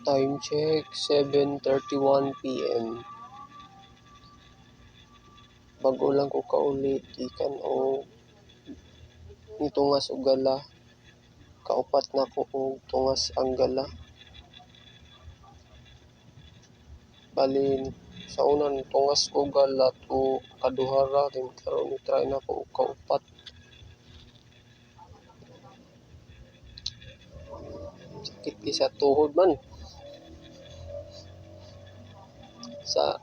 Time check, 7:31 PM. Bago lang ko kaulit, ikan o nitungas og gala. Kaupat na ko og tungas ang gala. Balin, sa unan tungas ko gala to kaduhara, din karon ni try na ko og kaupat. Sakit sa tuhod man. Sa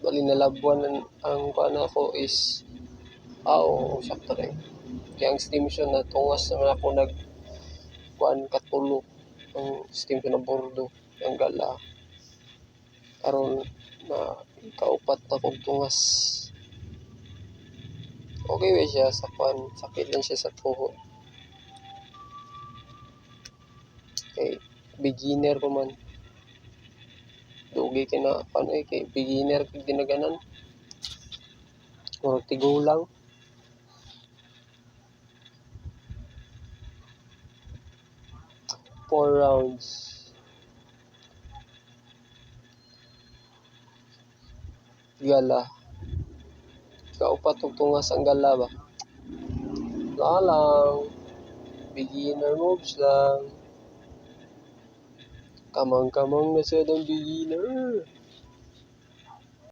bali nalabuan ang kuana ko is sakto rin. Kaya ang stimation na tungas naman ako kuan katulo ang stimation na bordo ang gala. Karon na kaupat na kog tungas. Okay ba siya sa kuan, sakit lang siya sa tuhod. Kay beginner ko man. Dugi kay na paano kay beginner kay ginaganan. Murag tigulang. Four rounds. Gala. Kaupat og tungas ang gala ba? Lang. Beginner moves lang. Kamang-kamang na siya ng beginner.